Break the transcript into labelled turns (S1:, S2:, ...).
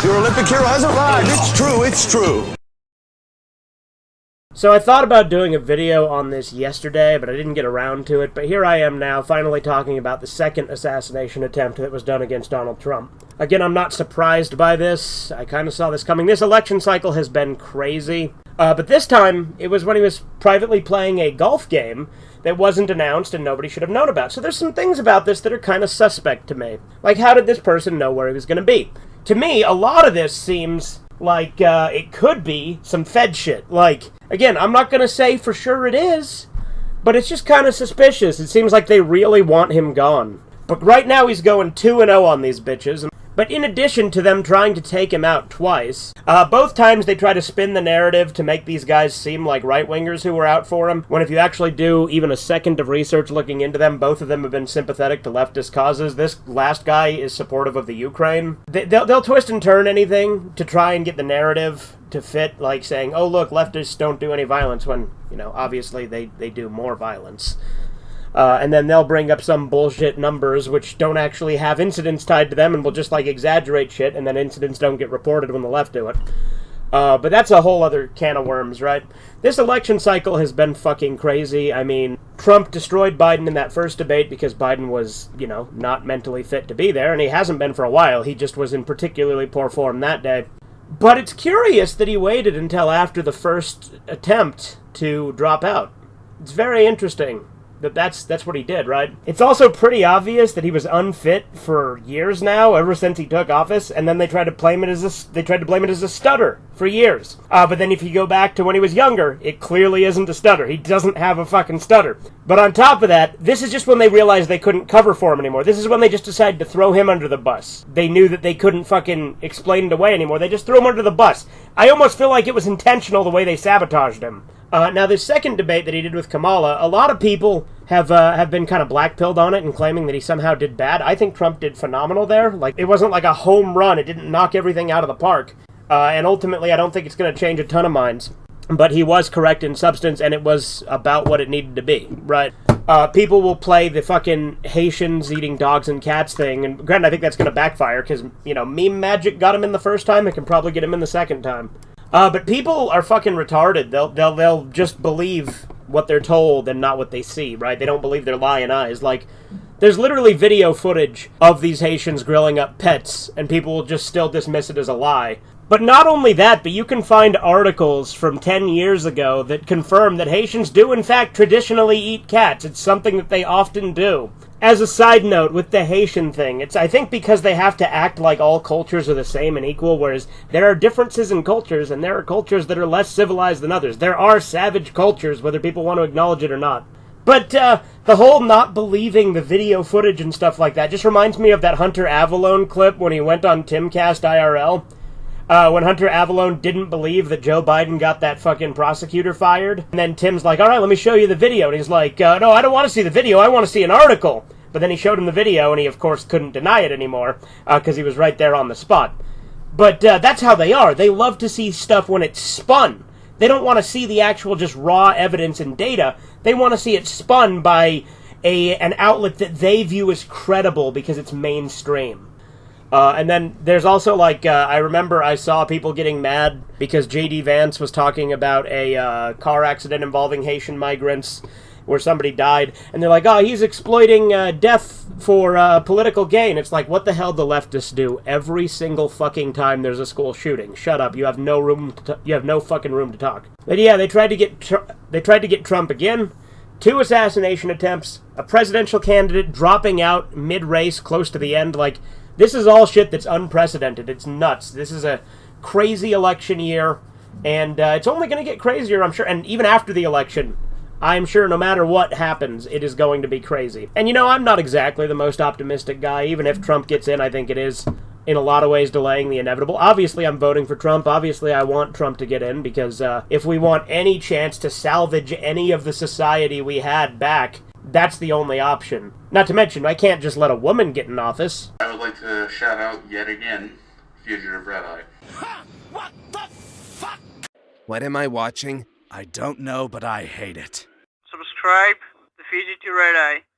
S1: Your Olympic hero has arrived. It's true, it's true.
S2: So I thought about doing a video on this yesterday, but I didn't get around to it. But here I am now, finally talking about the second assassination attempt that was done against Donald Trump. Again, I'm not surprised by this. I kind of saw this coming. This election cycle has been crazy. But this time, it was when he was privately playing a golf game that wasn't announced and nobody should have known about. So there's some things about this that are kind of suspect to me. Like, how did this person know where he was going to be? To me, a lot of this seems like it could be some Fed shit. Like, again, I'm not going to say for sure it is, but it's just kind of suspicious. It seems like they really want him gone. But right now he's going 2-0 on these bitches. But in addition to them trying to take him out twice, both times they try to spin the narrative to make these guys seem like right-wingers who were out for him, when if you actually do even a second of research looking into them, both of them have been sympathetic to leftist causes. This last guy is supportive of the Ukraine. They'll twist and turn anything to try and get the narrative to fit, like saying, oh look, leftists don't do any violence, when, you know, obviously they do more violence. And then they'll bring up some bullshit numbers which don't actually have incidents tied to them and will just, like, exaggerate shit, and then incidents don't get reported when the left do it. But that's a whole other can of worms, right? This election cycle has been fucking crazy. I mean, Trump destroyed Biden in that first debate because Biden was, you know, not mentally fit to be there, and he hasn't been for a while. He just was in particularly poor form that day. But it's curious that he waited until after the first attempt to drop out. It's very interesting. That's what he did, right? It's also pretty obvious that he was unfit for years now, ever since he took office, and then they tried to blame it as a stutter for years. But then if you go back to when he was younger, it clearly isn't a stutter. He doesn't have a fucking stutter. But on top of that, this is just when they realized they couldn't cover for him anymore. This is when they just decided to throw him under the bus. They knew that they couldn't fucking explain it away anymore. They just threw him under the bus. I almost feel like it was intentional the way they sabotaged him. Now, this second debate that he did with Kamala, a lot of people have been kind of black-pilled on it and claiming that he somehow did bad. I think Trump did phenomenal there. Like, it wasn't like a home run. It didn't knock everything out of the park. And ultimately, I don't think it's going to change a ton of minds. But he was correct in substance, and it was about what it needed to be, right? People will play the fucking Haitians eating dogs and cats thing, and granted, I think that's going to backfire, because, you know, meme magic got him in the first time, it can probably get him in the second time. But people are fucking retarded. They'll just believe what they're told and not what they see, right? They don't believe their lying eyes. Like, there's literally video footage of these Haitians grilling up pets, and people will just still dismiss it as a lie. But not only that, but you can find articles from 10 years ago that confirm that Haitians do in fact traditionally eat cats. It's something that they often do. As a side note, with the Haitian thing, it's, I think, because they have to act like all cultures are the same and equal, whereas there are differences in cultures, and there are cultures that are less civilized than others. There are savage cultures, whether people want to acknowledge it or not. But the whole not believing the video footage and stuff like that just reminds me of that Hunter Avallone clip when he went on Timcast IRL. When Hunter Avallone didn't believe that Joe Biden got that fucking prosecutor fired. And then Tim's like, all right, let me show you the video. And he's like, no, I don't want to see the video. I want to see an article. But then he showed him the video, and he, of course, couldn't deny it anymore, because he was right there on the spot. But that's how they are. They love to see stuff when it's spun. They don't want to see the actual just raw evidence and data. They want to see it spun by an outlet that they view as credible because it's mainstream. And then there's also, like, I remember I saw people getting mad because J.D. Vance was talking about a car accident involving Haitian migrants where somebody died, and they're like, oh, he's exploiting death for political gain. It's like, what the hell do leftists do every single fucking time there's a school shooting? Shut up, you have no room you have no fucking room to talk. But yeah, they tried to get Trump again. 2 assassination attempts, a presidential candidate dropping out mid-race close to the end. Like, this is all shit that's unprecedented. It's nuts. This is a crazy election year, and it's only going to get crazier, I'm sure. And even after the election, I'm sure no matter what happens, it is going to be crazy. And, you know, I'm not exactly the most optimistic guy. Even if Trump gets in, I think it is, in a lot of ways, delaying the inevitable. Obviously, I'm voting for Trump. Obviously, I want Trump to get in, because if we want any chance to salvage any of the society we had back, that's the only option. Not to mention, I can't just let a woman get in office.
S3: I would like to shout out, yet again, Fugitive Red Eye.
S4: Ha! What the fuck?
S5: What am I watching? I don't know, but I hate it.
S6: Subscribe to Fugitive Red Eye.